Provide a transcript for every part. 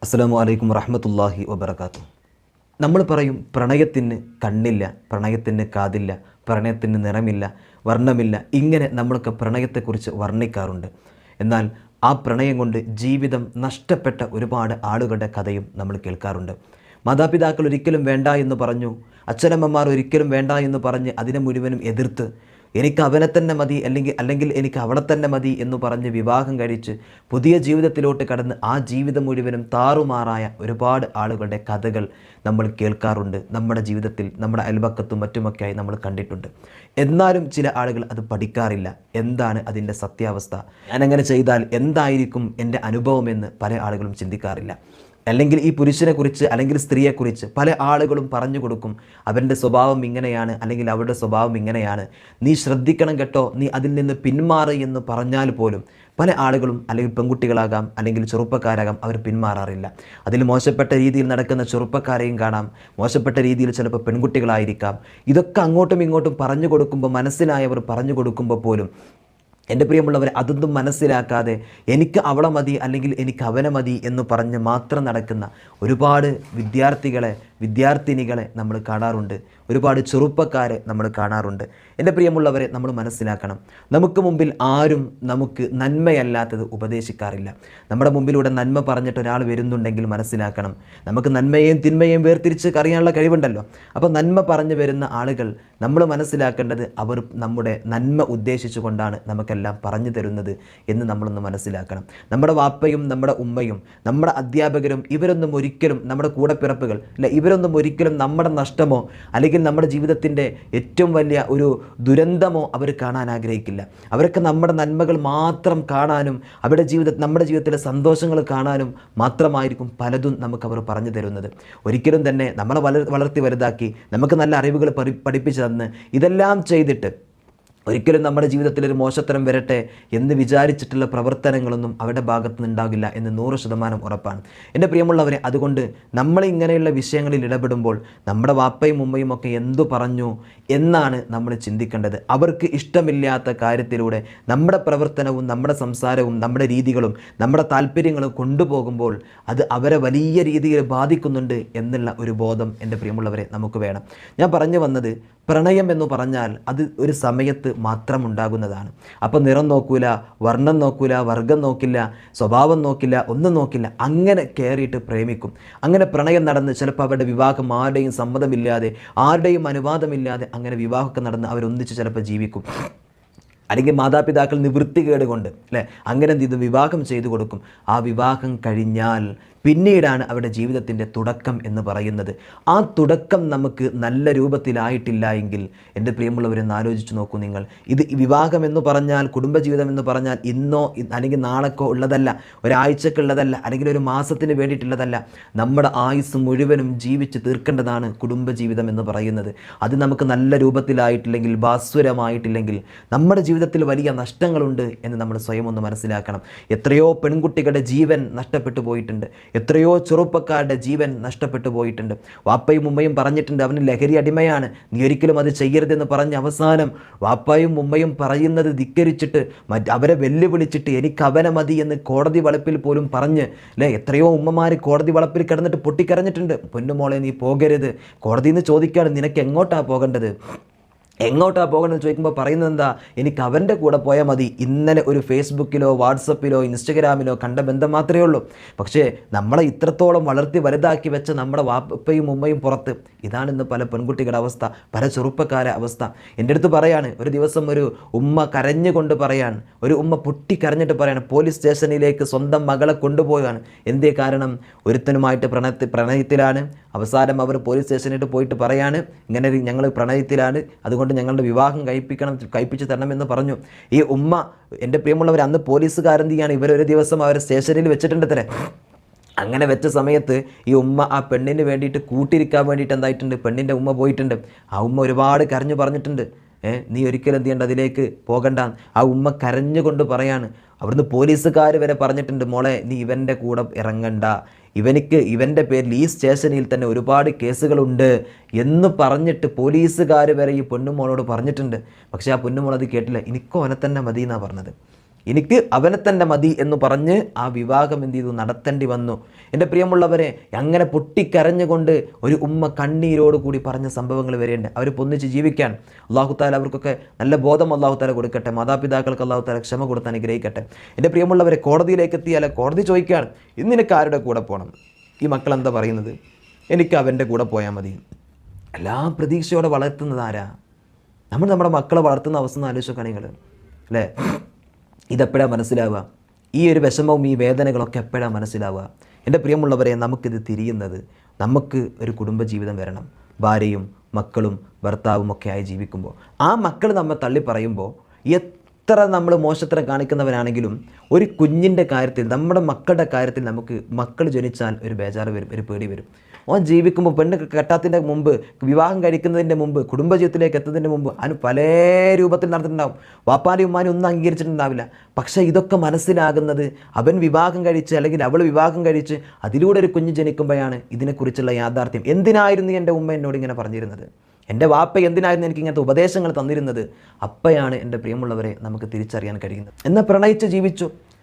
അസ്സലാമു അലൈക്കും വറഹ്മത്തുള്ളാഹി വബറകാതുഹു. നമ്മൾ പറയും പ്രണയത്തിന് കണ്ണില്ല, പ്രണയത്തിന് കാതില്ല, പ്രണയത്തിന് നിറമില്ല, വർണ്ണമില്ല. ഇങ്ങനെ നമ്മളൊക്കെ പ്രണയത്തെക്കുറിച്ച് വർണ്ണിക്കാറുണ്ട്. എന്നാൽ ആ പ്രണയം കൊണ്ട് ജീവിതം നഷ്ടപ്പെട്ട ഒരുപാട് ആളുകളുടെ കഥയും നമ്മൾ കേൾക്കാറുണ്ട്. മാതാപിതാക്കൾ ഒരിക്കലും വേണ്ട എന്ന് പറഞ്ഞു, അച്ഛനമ്മമാർ ഒരിക്കലും വേണ്ട എന്ന് പറഞ്ഞ് അതിനെ മുഴുവനും എതിർത്ത് എനിക്ക് അവനെ തന്നെ മതി അല്ലെങ്കിൽ എനിക്ക് അവളെ തന്നെ മതി എന്ന് പറഞ്ഞ് വിവാഹം കഴിച്ച് പുതിയ ജീവിതത്തിലോട്ട് കടന്ന് ആ ജീവിതം മുഴുവനും താറുമാറായ ഒരുപാട് ആളുകളുടെ കഥകൾ നമ്മൾ കേൾക്കാറുണ്ട്. നമ്മുടെ ജീവിതത്തിൽ നമ്മുടെ അയൽപക്കത്തും മറ്റുമൊക്കെയായി നമ്മൾ കണ്ടിട്ടുണ്ട്. എന്നാലും ചില ആളുകൾ അത് പഠിക്കാറില്ല. എന്താണ് അതിൻ്റെ സത്യാവസ്ഥ, ഞാനങ്ങനെ ചെയ്താൽ എന്തായിരിക്കും എൻ്റെ അനുഭവമെന്ന് പല ആളുകളും ചിന്തിക്കാറില്ല. അല്ലെങ്കിൽ ഈ പുരുഷനെക്കുറിച്ച് അല്ലെങ്കിൽ സ്ത്രീയെക്കുറിച്ച് പല ആളുകളും പറഞ്ഞു കൊടുക്കും, അവൻ്റെ സ്വഭാവം ഇങ്ങനെയാണ് അല്ലെങ്കിൽ അവരുടെ സ്വഭാവം ഇങ്ങനെയാണ്, നീ ശ്രദ്ധിക്കണം കേട്ടോ, നീ അതിൽ നിന്ന് പിന്മാറ് എന്ന് പറഞ്ഞാൽ പോലും പല ആളുകളും അല്ലെങ്കിൽ പെൺകുട്ടികളാകാം അല്ലെങ്കിൽ ചെറുപ്പക്കാരാകാം, അവർ പിന്മാറാറില്ല. അതിൽ മോശപ്പെട്ട രീതിയിൽ നടക്കുന്ന ചെറുപ്പക്കാരെയും കാണാം, മോശപ്പെട്ട രീതിയിൽ ചിലപ്പോൾ പെൺകുട്ടികളായിരിക്കാം. ഇതൊക്കെ അങ്ങോട്ടും ഇങ്ങോട്ടും പറഞ്ഞു കൊടുക്കുമ്പോൾ, മനസ്സിലായവർ പറഞ്ഞു കൊടുക്കുമ്പോൾ പോലും എൻ്റെ പ്രിയമുള്ളവർ അതൊന്നും മനസ്സിലാക്കാതെ എനിക്ക് അവളെ മതി അല്ലെങ്കിൽ എനിക്ക് അവനെ മതി എന്ന് പറഞ്ഞ് മാത്രം നടക്കുന്ന ഒരുപാട് വിദ്യാർത്ഥിനികളെ നമ്മൾ കാണാറുണ്ട്. ഒരുപാട് ചെറുപ്പക്കാരെ നമ്മൾ കാണാറുണ്ട്. എൻ്റെ പ്രിയമുള്ളവരെ, നമ്മൾ മനസ്സിലാക്കണം, നമുക്ക് മുമ്പിൽ ആരും നമുക്ക് നന്മയല്ലാത്തത് ഉപദേശിക്കാറില്ല. നമ്മുടെ മുമ്പിലൂടെ നന്മ പറഞ്ഞിട്ട് ഒരാൾ വരുന്നുണ്ടെങ്കിൽ മനസ്സിലാക്കണം, നമുക്ക് നന്മയെയും തിന്മയെയും വേർതിരിച്ച് അറിയാനുള്ള കഴിവുണ്ടല്ലോ. അപ്പോൾ നന്മ പറഞ്ഞു വരുന്ന ആളുകൾ നമ്മൾ മനസ്സിലാക്കേണ്ടത് അവർ നമ്മുടെ നന്മ ഉദ്ദേശിച്ചു കൊണ്ടാണ് നമുക്കെല്ലാം പറഞ്ഞു തരുന്നത് എന്ന് നമ്മളൊന്ന് മനസ്സിലാക്കണം. നമ്മുടെ വാപ്പയും നമ്മുടെ ഉമ്മയും നമ്മുടെ അധ്യാപകരും ഇവരൊന്നും ഒരിക്കലും നമ്മുടെ കൂടപ്പിറപ്പുകൾ അല്ല, ഇവരൊന്നും ഒരിക്കലും നമ്മുടെ നഷ്ടമോ അല്ലെങ്കിൽ നമ്മുടെ ജീവിതത്തിൻ്റെ ഏറ്റവും വലിയ ഒരു ദുരന്തമോ അവർ കാണാൻ ആഗ്രഹിക്കില്ല. അവരൊക്കെ നമ്മുടെ നന്മകൾ മാത്രം കാണാനും നമ്മുടെ ജീവിതത്തിലെ സന്തോഷങ്ങൾ കാണാനും മാത്രമായിരിക്കും പലതും നമുക്ക് അവർ പറഞ്ഞു തരുന്നത്. ഒരിക്കലും തന്നെ നമ്മളെ വളർത്തി വലുതാക്കി നമുക്ക് നല്ല അറിവുകൾ പഠിപ്പിച്ചു തന്ന് ഇതെല്ലാം ചെയ്തിട്ട് ഒരിക്കലും നമ്മുടെ ജീവിതത്തിൽ ഒരു മോശത്തരം വരട്ടെ എന്ന് വിചാരിച്ചിട്ടുള്ള പ്രവർത്തനങ്ങളൊന്നും അവരുടെ ഭാഗത്ത് നിന്നുണ്ടാകില്ല എന്ന് 100% ഉറപ്പാണ്. എൻ്റെ പ്രിയമുള്ളവരെ, അതുകൊണ്ട് നമ്മൾ ഇങ്ങനെയുള്ള വിഷയങ്ങളിൽ ഇടപെടുമ്പോൾ നമ്മുടെ വാപ്പയും ഉമ്മയും ഒക്കെ എന്തു പറഞ്ഞു എന്നാണ് നമ്മൾ ചിന്തിക്കേണ്ടത്. അവർക്ക് ഇഷ്ടമില്ലാത്ത കാര്യത്തിലൂടെ നമ്മുടെ പ്രവർത്തനവും നമ്മുടെ സംസാരവും നമ്മുടെ രീതികളും നമ്മുടെ താല്പര്യങ്ങളും കൊണ്ടുപോകുമ്പോൾ അത് അവരെ വലിയ രീതിയിൽ ബാധിക്കുന്നുണ്ട് എന്നുള്ള ഒരു ബോധം എൻ്റെ പ്രിയമുള്ളവരെ നമുക്ക് വേണം. ഞാൻ പറഞ്ഞു വന്നത്, പ്രണയം എന്ന് പറഞ്ഞാൽ അത് ഒരു സമയത്ത് മാത്രം ഉണ്ടാകുന്നതാണ്. അപ്പോൾ നിറം നോക്കൂല, വർണ്ണം നോക്കൂല, വർഗം നോക്കില്ല, സ്വഭാവം നോക്കില്ല, ഒന്നും നോക്കില്ല, അങ്ങനെ കയറിയിട്ട് പ്രേമിക്കും. അങ്ങനെ പ്രണയം നടന്ന് ചിലപ്പോൾ അവരുടെ വിവാഹം ആരുടെയും സമ്മതമില്ലാതെ ആരുടെയും അനുവാദമില്ലാതെ അങ്ങനെ വിവാഹമൊക്കെ നടന്ന് അവരൊന്നിച്ച് ചിലപ്പോൾ ജീവിക്കും. അല്ലെങ്കിൽ മാതാപിതാക്കൾ നിവൃത്തികേട് കൊണ്ട് അല്ലേ അങ്ങനെ എന്ത് ചെയ്തു വിവാഹം ചെയ്തു കൊടുക്കും. ആ വിവാഹം കഴിഞ്ഞാൽ പിന്നീടാണ് അവരുടെ ജീവിതത്തിൻ്റെ തുടക്കം എന്ന് പറയുന്നത്. ആ തുടക്കം നമുക്ക് നല്ല രൂപത്തിലായിട്ടില്ല എങ്കിൽ എൻ്റെ പ്രിയമുള്ളവരെന്ന് ആലോചിച്ച് നോക്കൂ നിങ്ങൾ. ഇത് വിവാഹം എന്ന് പറഞ്ഞാൽ, കുടുംബജീവിതം എന്ന് പറഞ്ഞാൽ ഇന്നോ അല്ലെങ്കിൽ നാളേക്കോ ഉള്ളതല്ല, ഒരാഴ്ചക്കുള്ളതല്ല, അല്ലെങ്കിൽ ഒരു മാസത്തിന് വേണ്ടിയിട്ടുള്ളതല്ല. നമ്മുടെ ആയുസ് മുഴുവനും ജീവിച്ച് തീർക്കേണ്ടതാണ് കുടുംബജീവിതം എന്ന് പറയുന്നത്. അത് നമുക്ക് നല്ല രൂപത്തിലായിട്ടില്ലെങ്കിൽ, ഭാസ്വരമായിട്ടില്ലെങ്കിൽ നമ്മുടെ ജീവിതത്തിൽ വലിയ നഷ്ടങ്ങളുണ്ട് എന്ന് നമ്മൾ സ്വയം ഒന്ന് മനസ്സിലാക്കണം. എത്രയോ പെൺകുട്ടികളുടെ ജീവൻ നഷ്ടപ്പെട്ടു പോയിട്ടുണ്ട്. എത്രയോ ചെറുപ്പക്കാരുടെ ജീവൻ നഷ്ടപ്പെട്ടു പോയിട്ടുണ്ട്. വാപ്പയും ഉമ്മയും പറഞ്ഞിട്ടുണ്ട് അവന് ലഹരി അടിമയാണ്, നീ ഒരിക്കലും അത് ചെയ്യരുതെന്ന് പറഞ്ഞ് അവസാനം വാപ്പയും ഉമ്മയും പറയുന്നത് ധിക്കരിച്ചിട്ട് അവരെ വെല്ലുവിളിച്ചിട്ട് എനിക്ക് അവനെ മതി എന്ന് കോടതി വളപ്പിൽ പോലും പറഞ്ഞ് അല്ലേ, എത്രയോ ഉമ്മമാർ കോടതി വളപ്പിൽ കിടന്നിട്ട് പൊട്ടിക്കരഞ്ഞിട്ടുണ്ട്. പൊന്നുമോളെ നീ പോകരുത്, കോടതിയിൽ നിന്ന് ചോദിക്കുകയാണ് നിനക്ക് എങ്ങോട്ടാണ് പോകേണ്ടത്, എങ്ങോട്ടാണ് പോകണമെന്ന് ചോദിക്കുമ്പോൾ പറയുന്നത് എന്താ, എനിക്ക് അവൻ്റെ കൂടെ പോയാൽ മതി. ഇന്നലെ ഒരു ഫേസ്ബുക്കിലോ വാട്സപ്പിലോ ഇൻസ്റ്റഗ്രാമിലോ കണ്ട ബന്ധം മാത്രമേ ഉള്ളൂ. പക്ഷേ നമ്മളെ ഇത്രത്തോളം വളർത്തി വലുതാക്കി വെച്ച നമ്മുടെ വാപ്പയും ഉമ്മയും പുറത്ത്. ഇതാണ് ഇന്ന് പല പെൺകുട്ടികളുടെ അവസ്ഥ, പല ചെറുപ്പക്കാരുടെ അവസ്ഥ. എൻ്റെ അടുത്ത് പറയാണ്, ഒരു ദിവസം ഒരു ഉമ്മ കരഞ്ഞുകൊണ്ട് പറയാണ്, ഒരു ഉമ്മ പൊട്ടിക്കരഞ്ഞിട്ട് പറയാണ്, പോലീസ് സ്റ്റേഷനിലേക്ക് സ്വന്തം മകളെ കൊണ്ടുപോവുകയാണ്. എന്തേ കാരണം, ഒരുത്തനുമായിട്ട് പ്രണയത്തിലാണ്. അവസാനം അവർ പോലീസ് സ്റ്റേഷനിൽ പോയിട്ട് പറയാണ്, ഇങ്ങനെ ഞങ്ങൾ പ്രണയത്തിലാണ്, അതുകൊണ്ട് ഞങ്ങളുടെ വിവാഹം കഴിപ്പിച്ച് തരണമെന്ന് പറഞ്ഞു. ഈ ഉമ്മ, എൻ്റെ പ്രിയമുള്ളവർ, അന്ന് പോലീസുകാരെന്ത് ചെയ്യാണ്, ഇവരൊരു ദിവസം അവർ സ്റ്റേഷനിൽ വെച്ചിട്ടുണ്ട് തരേ. അങ്ങനെ വെച്ച സമയത്ത് ഈ ഉമ്മ ആ പെണ്ണിന് വേണ്ടിയിട്ട് കൂട്ടിരിക്കാൻ വേണ്ടിയിട്ട് എന്തായിട്ടുണ്ട്, പെണ്ണിൻ്റെ ഉമ്മ പോയിട്ടുണ്ട്. ആ ഉമ്മ ഒരുപാട് കരഞ്ഞു പറഞ്ഞിട്ടുണ്ട്, നീ ഒരിക്കലും എന്ത് ചെയ്യേണ്ട, അതിലേക്ക് പോകണ്ട. ആ ഉമ്മ കരഞ്ഞുകൊണ്ട് പറയാണ്. അവിടുന്ന് പോലീസുകാർ വരെ പറഞ്ഞിട്ടുണ്ട്, മോളെ നീ ഇവൻ്റെ കൂടെ ഇറങ്ങണ്ട, ഇവൻ്റെ പേരിൽ ഈ സ്റ്റേഷനിൽ തന്നെ ഒരുപാട് കേസുകളുണ്ട് എന്ന് പറഞ്ഞിട്ട് പോലീസുകാർ വരെ ഈ പൊന്നുമോളോട് പറഞ്ഞിട്ടുണ്ട്. പക്ഷേ ആ പൊന്നുമോൾ അത് കേട്ടില്ല, എനിക്കോ അവനെ തന്നെ മതി എന്നാണ് പറഞ്ഞത്. എനിക്ക് അവനെ തന്നെ മതി എന്ന് പറഞ്ഞ് ആ വിവാഹം എന്ത് ചെയ്തു, നടത്തേണ്ടി വന്നു. എൻ്റെ പ്രിയമുള്ളവരെ, അങ്ങനെ പൊട്ടിക്കരഞ്ഞുകൊണ്ട് ഒരു ഉമ്മ കണ്ണീരോട് കൂടി പറഞ്ഞ സംഭവങ്ങൾ വരെയുണ്ട്. അവർ പൊന്നിച്ച് ജീവിക്കാൻ അള്ളാഹു താല അവർക്കൊക്കെ നല്ല ബോധം അള്ളാഹു താല കൊടുക്കട്ടെ. മാതാപിതാക്കൾക്ക് അള്ളാഹു താല ക്ഷമ കൊടുത്ത് അനുഗ്രഹിക്കട്ടെ. എൻ്റെ പ്രിയമുള്ളവരെ, കോടതിയിലേക്ക് എത്തിയാൽ കോടതി ചോദിക്കുകയാണ്, ഇന്ന് നിനക്ക് ആരുടെ കൂടെ പോകണം? ഈ മക്കൾ എന്താ പറയുന്നത്? എനിക്ക് അവൻ്റെ കൂടെ പോയാൽ മതി. എല്ലാം പ്രതീക്ഷയോടെ വളർത്തുന്നത് ആരാ? നമ്മുടെ മക്കളെ വളർത്തുന്ന അവസ്ഥ ആലോചിച്ചൊക്കെ നിങ്ങൾ അല്ലേ? ഇതെപ്പോഴാണ് മനസ്സിലാവുക? ഈ ഒരു വിഷമവും ഈ വേദനകളൊക്കെ എപ്പോഴാണ് മനസ്സിലാവുക? എൻ്റെ പ്രിയമുള്ളവരെ, നമുക്കിത് തിരിയുന്നത്, നമുക്ക് ഒരു കുടുംബജീവിതം വരണം. ഭാര്യയും മക്കളും ഭർത്താവും ഒക്കെ ആയി ജീവിക്കുമ്പോൾ ആ മക്കൾ നമ്മെ തള്ളി പറയുമ്പോൾ എത്ര നമ്മൾ മോശത്തരം കാണിക്കുന്നവരാണെങ്കിലും ഒരു കുഞ്ഞിൻ്റെ കാര്യത്തിൽ, നമ്മുടെ മക്കളുടെ കാര്യത്തിൽ നമുക്ക് മക്കൾ ജനിച്ചാൽ ഒരു ബേജാറ് വരും, ഒരു പേടി വരും. ഓൻ ജീവിക്കുമ്പോൾ, പെണ്ണ് കെട്ടാത്തിൻ്റെ മുമ്പ്, വിവാഹം കഴിക്കുന്നതിൻ്റെ മുമ്പ്, കുടുംബജീവിതത്തിലേക്ക് എത്തുന്നതിന് മുമ്പ് അവന് പല രൂപത്തിൽ നടന്നിട്ടുണ്ടാവും. വാപ്പാനും ഉമ്മാനും ഒന്നും അംഗീകരിച്ചിട്ടുണ്ടാവില്ല. പക്ഷേ ഇതൊക്കെ മനസ്സിലാകുന്നത് അവൻ വിവാഹം കഴിച്ച് അല്ലെങ്കിൽ അവൾ വിവാഹം കഴിച്ച് അതിലൂടെ ഒരു കുഞ്ഞ് ജനിക്കുമ്പോഴാണ് ഇതിനെക്കുറിച്ചുള്ള യാഥാർത്ഥ്യം. എന്തിനായിരുന്നു എൻ്റെ ഉമ്മ എന്നോട് ഇങ്ങനെ പറഞ്ഞിരുന്നത്? എൻ്റെ വാപ്പ എന്തിനായിരുന്നു എനിക്ക് ഇങ്ങനത്തെ ഉപദേശങ്ങൾ തന്നിരുന്നത്? അപ്പോഴാണ് എൻ്റെ പ്രിയമുള്ളവരെ നമുക്ക് തിരിച്ചറിയാൻ കഴിയുന്നത്. എന്നാൽ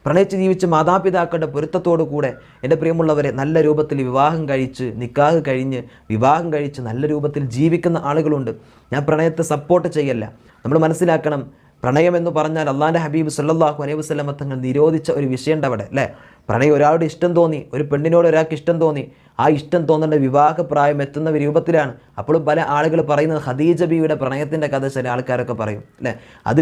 പ്രണയിച്ച് ജീവിച്ച് മാതാപിതാക്കളുടെ പൊരുത്തത്തോടു കൂടെ എൻ്റെ പ്രിയമുള്ളവരെ നല്ല രൂപത്തിൽ വിവാഹം കഴിച്ച്, നിക്കാഹ് കഴിഞ്ഞ് വിവാഹം കഴിച്ച് നല്ല രൂപത്തിൽ ജീവിക്കുന്ന ആളുകളുണ്ട്. ഞാൻ പ്രണയത്തെ സപ്പോർട്ട് ചെയ്യല്ല. നമ്മൾ മനസ്സിലാക്കണം, പ്രണയം എന്ന് പറഞ്ഞാൽ അള്ളാൻ്റെ ഹബീബ് സല്ലല്ലാഹു അലൈഹി വസല്ലം തങ്ങൾ നിരോധിച്ച ഒരു വിഷയമുണ്ട് അവിടെ അല്ലേ? പ്രണയം, ഒരാളുടെ ഇഷ്ടം തോന്നി, ഒരു പെണ്ണിനോട് ഒരാൾക്ക് ഇഷ്ടം തോന്നി, ആ ഇഷ്ടം തോന്നേണ്ട വിവാഹപ്രായം എത്തുന്ന രൂപത്തിലാണ്. അപ്പോഴും പല ആളുകൾ പറയുന്നത് ഖദീജ ബീവിയുടെ പ്രണയത്തിൻ്റെ കഥ ചില ആൾക്കാരൊക്കെ പറയും അല്ലേ? അത്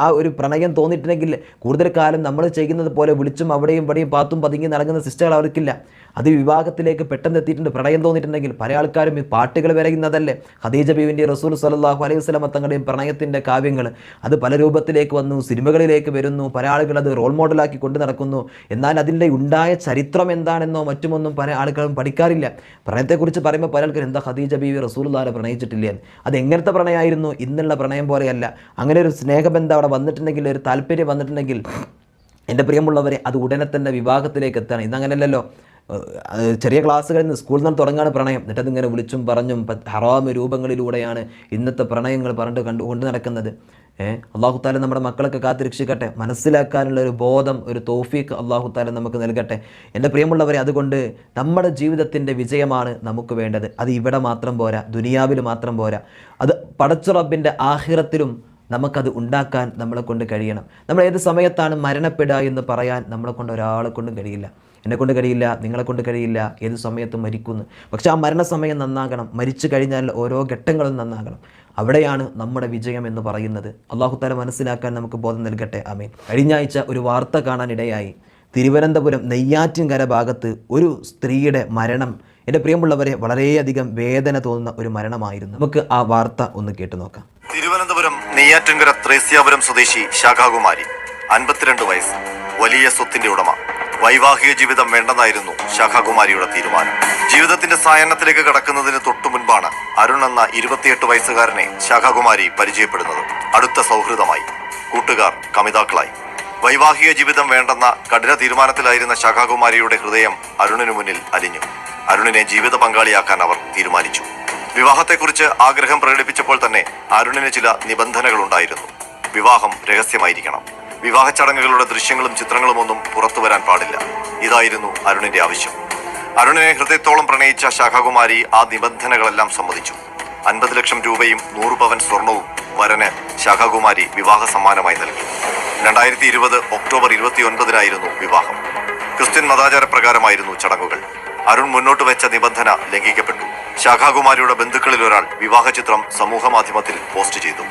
ആ ഒരു പ്രണയം തോന്നിയിട്ടുണ്ടെങ്കിൽ കൂടുതൽ കാലം നമ്മൾ ചെയ്യുന്നത് പോലെ വിളിച്ചും അവിടെയും ഇവിടെയും പാത്തും പതുങ്ങി നടങ്ങുന്ന സിസ്റ്റകൾ അവർക്കില്ല. അത് വിവാഹത്തിലേക്ക് പെട്ടെന്ന് എത്തിയിട്ടുണ്ട്. പ്രണയം തോന്നിയിട്ടുണ്ടെങ്കിൽ പല ആൾക്കാരും ഈ പാട്ടുകൾ വരയ്ക്കുന്നതല്ലേ? ഖദീജ ബീവിൻ്റെ റസൂൽ സല്ലല്ലാഹു അലൈഹി വസല്ലം തങ്ങളുടെയും പ്രണയത്തിൻ്റെ കാവ്യങ്ങൾ അത് പല രൂപത്തിലേക്ക് വന്നു, സിനിമകളിലേക്ക് വരുന്നു. പല ആളുകൾ അത് റോൾ മോഡലാക്കി കൊണ്ടു നടക്കുന്നു. എന്നാൽ അതിൻ്റെ ഉണ്ടായ ചരിത്രം എന്താണെന്നോ മറ്റുമൊന്നും പല ആളുകളും പഠിക്കാറില്ല. പ്രണയത്തെക്കുറിച്ച് പറയുമ്പോൾ പല ആൾക്കാരും എന്താ ഖദീജ ബീവി റസൂലുള്ളാഹിനെ പ്രണയിച്ചിട്ടില്ലേ? അത് എങ്ങനത്തെ പ്രണയമായിരുന്നു? ഇന്നുള്ള പ്രണയം പോലെയല്ല. അങ്ങനെ ഒരു സ്നേഹബന്ധം അവിടെ വന്നിട്ടുണ്ടെങ്കിൽ, ഒരു താല്പര്യം വന്നിട്ടുണ്ടെങ്കിൽ എൻ്റെ പ്രിയമുള്ളവരെ, അത് ഉടനെ തന്നെ വിവാഹത്തിലേക്ക് എത്താണ്. ഇന്നങ്ങനെയല്ലല്ലോ. ചെറിയ ക്ലാസ്സുകളിൽ നിന്ന്, സ്കൂളിൽ നിന്ന് തുടങ്ങാണ് പ്രണയം. എന്നിട്ടത് ഇങ്ങനെ വിളിച്ചും പറഞ്ഞും ഹറാം രൂപങ്ങളിലൂടെയാണ് ഇന്നത്തെ പ്രണയങ്ങൾ പറഞ്ഞിട്ട് കൊണ്ട് നടക്കുന്നത്. അള്ളാഹു താല നമ്മുടെ മക്കളൊക്കെ കാത്തിരക്ഷിക്കട്ടെ. മനസ്സിലാക്കാനുള്ള ഒരു ബോധം, ഒരു തൗഫീഖ് അള്ളാഹു താല നമുക്ക് നൽകട്ടെ. എൻ്റെ പ്രിയമുള്ളവരെ, അതുകൊണ്ട് നമ്മുടെ ജീവിതത്തിൻ്റെ വിജയമാണ് നമുക്ക് വേണ്ടത്. അത് ഇവിടെ മാത്രം പോരാ, ദുനിയാവിൽ മാത്രം പോരാ, അത് പടച്ച റബ്ബിൻ്റെ ആഖിറത്തിലും നമുക്കത് ഉണ്ടാക്കാൻ നമ്മളെ കൊണ്ട് കഴിയണം. നമ്മൾ ഏത് സമയത്താണ് മരണപ്പെടുക എന്ന് പറയാൻ നമ്മളെ കൊണ്ട് ഒരാളെ കൊണ്ടും കഴിയില്ല. എന്നെക്കൊണ്ട് കഴിയില്ല, നിങ്ങളെ കൊണ്ട് കഴിയില്ല. ഏത് സമയത്തും മരിക്കുന്നു. പക്ഷെ ആ മരണസമയം നന്നാകണം. മരിച്ചു കഴിഞ്ഞാൽ ഓരോ ഘട്ടങ്ങളും നന്നാകണം. അവിടെയാണ് നമ്മുടെ വിജയം എന്ന് പറയുന്നത്. അള്ളാഹു തആല മനസ്സിലാക്കാൻ നമുക്ക് ബോധം നൽകട്ടെ. ആമീൻ. കഴിഞ്ഞ ആഴ്ച ഒരു വാർത്ത കാണാനിടയായി. തിരുവനന്തപുരം നെയ്യാറ്റിൻകര ഭാഗത്ത് ഒരു സ്ത്രീയുടെ മരണം, എൻ്റെ പ്രിയമുള്ളവരെ, വളരെയധികം വേദന തോന്നുന്ന ഒരു മരണമായിരുന്നു. നമുക്ക് ആ വാർത്ത ഒന്ന് കേട്ടു നോക്കാം. തിരുവനന്തപുരം നെയ്യാറ്റിൻകര ത്രേസ്യാപുരം സ്വദേശി ശാഖാകുമാരി, 52 വയസ്സ്, വലിയ സ്വത്തിന്റെ ഉടമ. വൈവാഹിക ജീവിതം വേണ്ടെന്നായിരുന്നു ശാഖാകുമാരിയുടെ തീരുമാനം. ജീവിതത്തിന്റെ സായാഹ്നത്തിലേക്ക് കടക്കുന്നതിന് തൊട്ടു മുൻപാണ് അരുൺ എന്ന 28 വയസ്സുകാരനെ ശാഖാകുമാരി പരിചയപ്പെടുന്നത്. അടുത്ത സൗഹൃദമായി, കൂട്ടുകാർ, കമിതാക്കളായി. വൈവാഹിക ജീവിതം വേണ്ടെന്ന കഠിന തീരുമാനത്തിലായിരുന്ന ശാഖാകുമാരിയുടെ ഹൃദയം അരുണിനു മുന്നിൽ അലിഞ്ഞു. അരുണിനെ ജീവിത പങ്കാളിയാക്കാൻ അവർ തീരുമാനിച്ചു. വിവാഹത്തെക്കുറിച്ച് ആഗ്രഹം പ്രകടിപ്പിച്ചപ്പോൾ തന്നെ അരുണിന് ചില നിബന്ധനകളുണ്ടായിരുന്നു. വിവാഹം രഹസ്യമായിരിക്കണം. വിവാഹ ചടങ്ങുകളുടെ ദൃശ്യങ്ങളും ചിത്രങ്ങളും ഒന്നും പുറത്തു വരാൻ പാടില്ല. ഇതായിരുന്നു അരുണിന്റെ ആവശ്യം. അരുണിനെ ഹൃദയത്തോളം പ്രണയിച്ച ശാഖാകുമാരി ആ നിബന്ധനകളെല്ലാം സമ്മതിച്ചു. 50 ലക്ഷം രൂപയും 100 പവൻ സ്വർണവും വരന് ശാഖാകുമാരി വിവാഹ സമ്മാനമായി നൽകി. 2020 ഒക്ടോബർ 29-നായിരുന്നു വിവാഹം. ക്രിസ്ത്യൻ മതാചാരപ്രകാരമായിരുന്നു ചടങ്ങുകൾ. അരുൺ മുന്നോട്ട് വെച്ച നിബന്ധന ലംഘിക്കപ്പെട്ടു. ശാഖാകുമാരിയുടെ ബന്ധുക്കളിൽ ഒരാൾ വിവാഹ ചിത്രം സമൂഹ മാധ്യമത്തിൽ പോസ്റ്റ് ചെയ്തു.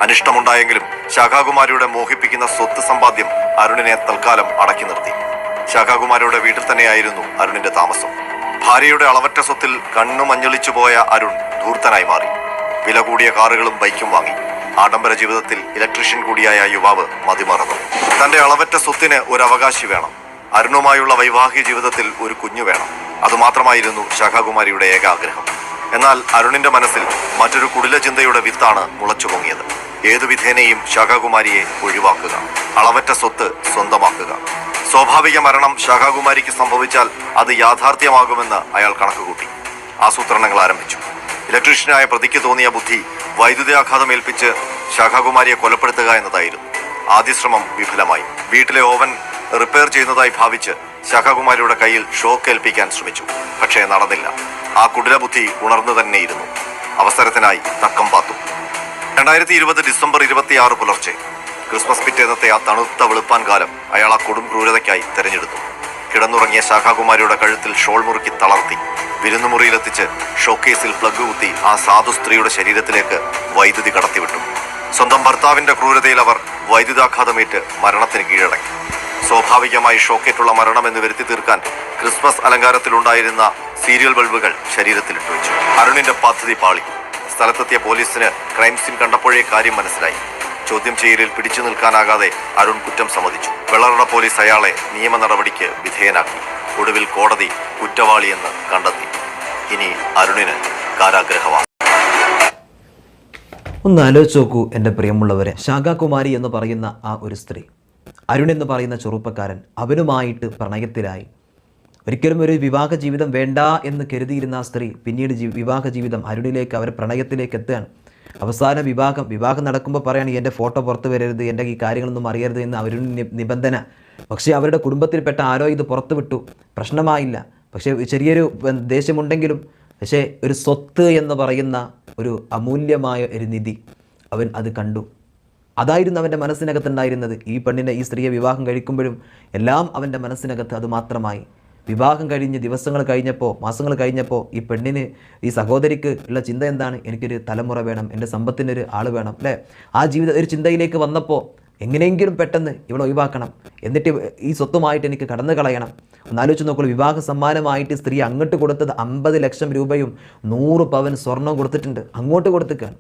അനിഷ്ടമുണ്ടായെങ്കിലും ശാഖാകുമാരിയുടെ മോഹിപ്പിക്കുന്ന സ്വത്ത് സമ്പാദ്യം അരുണിനെ തൽക്കാലം അടക്കി നിർത്തി. ശാഖാകുമാരിയുടെ വീട്ടിൽ തന്നെയായിരുന്നു അരുണിന്റെ താമസം. ഭാര്യയുടെ അളവറ്റ സ്വത്തിൽ കണ്ണു മഞ്ഞളിച്ചു പോയ അരുൺ ധൂർത്തനായി മാറി. വില കൂടിയ കാറുകളും ബൈക്കും വാങ്ങി. ആഡംബര ജീവിതത്തിൽ ഇലക്ട്രീഷ്യൻ കൂടിയായ യുവാവ് മതിമറന്നു. തന്റെ അളവറ്റ സ്വത്തിന് ഒരു അവകാശി വേണം. അരുണുമായുള്ള വൈവാഹിക ജീവിതത്തിൽ ഒരു കുഞ്ഞു വേണം. അതുമാത്രമായിരുന്നു ശാഖാകുമാരിയുടെ ഏക ആഗ്രഹം. എന്നാൽ അരുണിന്റെ മനസ്സിൽ മറ്റൊരു കുടില ചിന്തയുടെ വിത്താണ് മുളച്ചു പൊങ്ങിയത്. ഏതു വിധേനയും ശാഖാകുമാരിയെ ഒഴിവാക്കുക, അളവറ്റ സ്വത്ത് സ്വന്തമാക്കുക. സ്വാഭാവിക മരണം ശാഖാകുമാരിക്ക് സംഭവിച്ചാൽ അത് യാഥാർത്ഥ്യമാകുമെന്ന് അയാൾ കണക്കുകൂട്ടി. ആസൂത്രണങ്ങൾ ആരംഭിച്ചു. ഇലക്ട്രീഷ്യനായ പ്രതിക്ക് തോന്നിയ ബുദ്ധി വൈദ്യുതാഘാതം ഏൽപ്പിച്ച് ശാഖാകുമാരിയെ കൊലപ്പെടുത്തുക എന്നതായിരുന്നു. ആദ്യ ശ്രമം വിഫലമായി. വീട്ടിലെ ഓവൻ റിപ്പയർ ചെയ്യുന്നതായി ഭാവിച്ച് ശാഖാകുമാരിയുടെ കയ്യിൽ ഷോക്ക് ഏൽപ്പിക്കാൻ ശ്രമിച്ചു. പക്ഷേ നടന്നില്ല. ആ കുടിലബുദ്ധി ഉണർന്നു തന്നെയിരുന്നു. അവസരത്തിനായി തക്കം പാത്തു. 2020 ഡിസംബർ 26 പുലർച്ചെ ക്രിസ്മസ് പിറ്റേന്നത്തെ ആ തണുത്ത വെളുപ്പാൻ കാലം അയാൾ ആ കൊടും ക്രൂരതയ്ക്കായി തെരഞ്ഞെടുത്തു. കിടന്നുറങ്ങിയ ശാഖാകുമാരിയുടെ കഴുത്തിൽ ഷോൾ മുറുക്കി തളർത്തി വിരുന്നുമുറിയിലെത്തിച്ച് ഷോക്കേസിൽ പ്ലഗ് കുത്തി ആ സാധു സ്ത്രീയുടെ ശരീരത്തിലേക്ക് വൈദ്യുതി കടത്തിവിട്ടു. സ്വന്തം ഭർത്താവിന്റെ ക്രൂരതയിൽ അവർ വൈദ്യുതാഘാതമേറ്റ് മരണത്തിന് കീഴടങ്ങി. സ്വാഭാവികമായി ഷോക്കേറ്റുള്ള മരണമെന്ന് വരുത്തി തീർക്കാൻ ക്രിസ്മസ് അലങ്കാരത്തിലുണ്ടായിരുന്ന സീരിയൽ ബൾബുകൾ ശരീരത്തിലിട്ടു വെച്ചു. അരുണിന്റെ പദ്ധതി പാളി. സ്ഥലത്തെത്തിയ പോലീസിന് ക്രൈം സീൻ കണ്ടപ്പോഴേ കാര്യം മനസ്സിലായി. ചോദ്യം ചെയ്യലിൽ പിടിച്ചു നിൽക്കാനാകാതെ അരുൺ കുറ്റം സമ്മതിച്ചു. വെള്ളറട പോലീസ് അയാളെ നിയമ നടപടിക്ക് വിധേയനാക്കി. ഒടുവിൽ കോടതി കുറ്റവാളിയെന്ന് കണ്ടെത്തി. ഇനി അരുണിന് കാരാഗ്രഹമാണ്. ഒന്ന് ആലോചിച്ച് നോക്കൂ എൻ്റെ പ്രിയമുള്ളവരെ. ശാഖാകുമാരി എന്ന് പറയുന്ന ആ ഒരു സ്ത്രീ, അരുൺ എന്ന് പറയുന്ന ചെറുപ്പക്കാരൻ, അവനുമായിട്ട് പ്രണയത്തിലായി. ഒരിക്കലും ഒരു വിവാഹ ജീവിതം വേണ്ട എന്ന് കരുതിയിരുന്ന ആ സ്ത്രീ പിന്നീട് വിവാഹ ജീവിതം അരുണിലേക്ക്, അവരെ പ്രണയത്തിലേക്ക് എത്തുകയാണ്. അവസാന വിവാഹം നടക്കുമ്പോൾ പറയാണ് എൻ്റെ ഫോട്ടോ പുറത്ത് വരരുത്, എൻ്റെ ഈ കാര്യങ്ങളൊന്നും അറിയരുത് എന്ന് അവരുടെ നിബന്ധന. പക്ഷേ അവരുടെ കുടുംബത്തിൽപ്പെട്ട ആരോ ഇത് പുറത്തു വിട്ടു. പ്രശ്നമായില്ല. പക്ഷേ ചെറിയൊരു ദേഷ്യമുണ്ടെങ്കിലും പക്ഷേ ഒരു സ്വത്ത് എന്ന് പറയുന്ന ഒരു അമൂല്യമായ ഒരു നിധി അവൻ അത് കണ്ടു. അതായിരുന്നു അവൻ്റെ മനസ്സിനകത്തുണ്ടായിരുന്നത്. ഈ പെണ്ണിനെ, ഈ സ്ത്രീയെ വിവാഹം കഴിക്കുമ്പോഴും എല്ലാം അവൻ്റെ മനസ്സിനകത്ത് അത് മാത്രമായി. വിവാഹം കഴിഞ്ഞ് ദിവസങ്ങൾ കഴിഞ്ഞപ്പോൾ, മാസങ്ങൾ കഴിഞ്ഞപ്പോൾ ഈ പെണ്ണിന്, ഈ സഹോദരിക്ക് ഉള്ള ചിന്ത എന്താണ്? എനിക്കൊരു തലമുറ വേണം, എൻ്റെ സമ്പത്തിനൊരു ആൾ വേണം, അല്ലേ? ആ ഒരു ചിന്തയിലേക്ക് വന്നപ്പോൾ എങ്ങനെയെങ്കിലും പെട്ടെന്ന് ഇവളെ ഒഴിവാക്കണം, എന്നിട്ട് ഈ സ്വത്തുമായിട്ട് എനിക്ക് കടന്നു കളയണം. ഒന്നാലോചിച്ച് നോക്കുള്ളൂ. വിവാഹ സമ്മാനമായിട്ട് സ്ത്രീ അങ്ങോട്ട് കൊടുത്തത് 50 ലക്ഷം രൂപയും 100 പവൻ സ്വർണം കൊടുത്തിട്ടുണ്ട്. അങ്ങോട്ട് കൊടുത്തിക്കാണ്.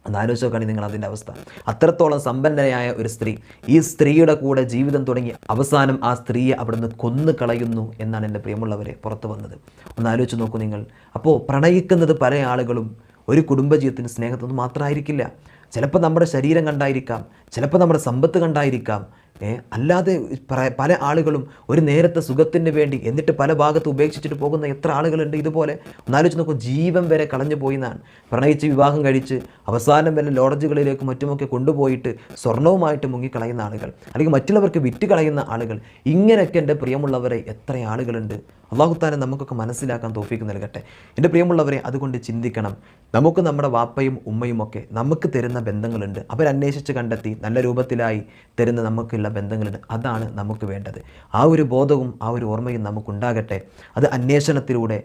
ഒന്നാലോചിച്ച് നോക്കുകയാണ് നിങ്ങൾ അതിൻ്റെ അവസ്ഥ. അത്രത്തോളം സമ്പന്നയായ ഒരു സ്ത്രീ, ഈ സ്ത്രീയുടെ കൂടെ ജീവിതം തുടങ്ങി അവസാനം ആ സ്ത്രീയെ അവിടുന്ന് കൊന്നു കളയുന്നു എന്നാണ് എൻ്റെ പ്രിയമുള്ളവരെ പുറത്തു വന്നത്. ഒന്നാലോചിച്ച് നോക്കൂ നിങ്ങൾ. അപ്പോൾ പ്രണയിക്കുന്നത് പല ആളുകളും ഒരു കുടുംബജീവിതത്തിന് സ്നേഹത്തൊന്നും മാത്രമായിരിക്കില്ല. ചിലപ്പോൾ നമ്മുടെ ശരീരം കണ്ടായിരിക്കാം, ചിലപ്പോൾ നമ്മുടെ സമ്പത്ത് കണ്ടായിരിക്കാം. അല്ലാതെ പല ആളുകളും ഒരു നേരത്തെ സുഖത്തിന് വേണ്ടി എന്നിട്ട് പല ഭാഗത്ത് ഉപേക്ഷിച്ചിട്ട് പോകുന്ന എത്ര ആളുകളുണ്ട് ഇതുപോലെ. ഒന്നാലോചിച്ച് നോക്കും. ജീവൻ വരെ കളഞ്ഞു പോയി എന്നാണ്. പ്രണയിച്ച് വിവാഹം കഴിച്ച് അവസാനം വല്ല ലോഡ്ജുകളിലേക്കും മറ്റുമൊക്കെ കൊണ്ടുപോയിട്ട് സ്വർണവുമായിട്ട് മുങ്ങിക്കളയുന്ന ആളുകൾ, അല്ലെങ്കിൽ മറ്റുള്ളവർക്ക് വിറ്റ് കളയുന്ന ആളുകൾ. ഇങ്ങനെയൊക്കെ എൻ്റെ പ്രിയമുള്ളവരെ എത്ര ആളുകളുണ്ട്. അല്ലാഹു തആല നമുക്കൊക്കെ മനസ്സിലാക്കാൻ തൗഫീക്ക് നൽകട്ടെ. എൻ്റെ പ്രിയമുള്ളവരെ, അതുകൊണ്ട് ചിന്തിക്കണം. നമുക്ക് നമ്മുടെ വാപ്പയും ഉമ്മയും ഒക്കെ നമുക്ക് തരുന്ന ബന്ധങ്ങളുണ്ട്. അവരന്വേഷിച്ച് കണ്ടെത്തി നല്ല രൂപത്തിലായി തരുന്ന നമുക്കുള്ള ബന്ധങ്ങളുണ്ട്. അതാണ് നമുക്ക് വേണ്ടത്. ആ ഒരു ബോധവും ആ ഒരു ഓർമ്മയും നമുക്കുണ്ടാകട്ടെ. അത് അന്വേഷണത്തിലൂടെ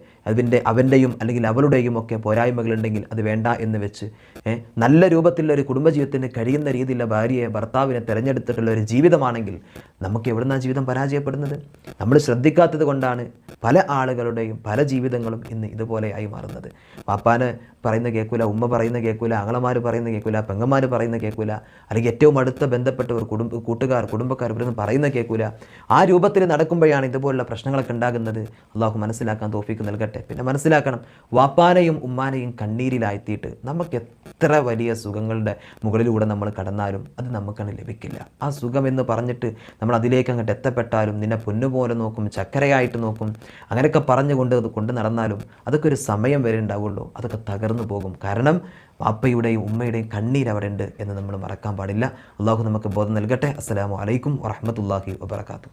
അവൻ്റെയും അല്ലെങ്കിൽ അവളുടെയും ഒക്കെ പോരായ്മകളുണ്ടെങ്കിൽ അത് വേണ്ട എന്ന് വെച്ച് നല്ല രൂപത്തിലുള്ള ഒരു കുടുംബജീവിതത്തിന് കഴിയുന്ന രീതിയിലുള്ള ഭാര്യയെ, ഭർത്താവിനെ തിരഞ്ഞെടുത്തിട്ടുള്ള ഒരു ജീവിതമാണെങ്കിൽ നമുക്ക് എവിടുന്നാണ് ജീവിതം പരാജയപ്പെടുന്നത്? നമ്മൾ ശ്രദ്ധിക്കാത്തത് കൊണ്ടാണ് പല ആളുകളുടെയും പല ജീവിതങ്ങളും ഇന്ന് ഇതുപോലെയായി മാറുന്നത്. പാപ്പാന് പറയുന്ന കേൾക്കൂല, ഉമ്മ പറയുന്ന കേൾക്കൂല, ആങ്ങളമാർ പറയുന്ന കേൾക്കൂല, പെങ്ങന്മാർ പറയുന്ന കേൾക്കൂല, അല്ലെങ്കിൽ ഏറ്റവും അടുത്ത ബന്ധപ്പെട്ടവർ, കുടുംബക്കാർ ഇവരൊന്നും പറയുന്ന കേൾക്കൂല. ആ രൂപത്തിൽ നടക്കുമ്പോഴാണ് ഇതുപോലുള്ള പ്രശ്നങ്ങളൊക്കെ ഉണ്ടാകുന്നത്. അള്ളാഹു മനസ്സിലാക്കാൻ തൗഫീക്ക് നൽകട്ടെ. പിന്നെ മനസ്സിലാക്കണം, വാപ്പാനെയും ഉമ്മാനെയും കണ്ണീരിലാഴ്ത്തിയിട്ട് നമുക്ക് എത്ര വലിയ സുഖങ്ങളുടെ മുകളിലൂടെ നമ്മൾ കടന്നാലും അത് നമുക്കാണ് ലഭിക്കില്ല. ആ സുഖമെന്ന് പറഞ്ഞിട്ട് നമ്മൾ അതിലേക്ക് അങ്ങോട്ട് എത്തപ്പെട്ടാലും നിന്നെ പൊന്നുപോലെ നോക്കും, ചക്കരയായിട്ട് നോക്കും, അങ്ങനെയൊക്കെ കൊണ്ട് നടന്നാലും അതൊക്കെ ഒരു സമയം വരെ ഉണ്ടാവുള്ളൂ. അതൊക്കെ തകർന്നു പോകും. കാരണം വാപ്പയുടെയും ഉമ്മയുടെയും കണ്ണീർ അവിടെ ഉണ്ട് എന്ന് നമ്മൾ മറക്കാൻ പാടില്ല. അള്ളാഹു നമുക്ക് ബോധം നൽകട്ടെ. അസ്സലാമു അലൈക്കും വറഹ്മത്തുള്ളാഹി വബറകാതുഹു.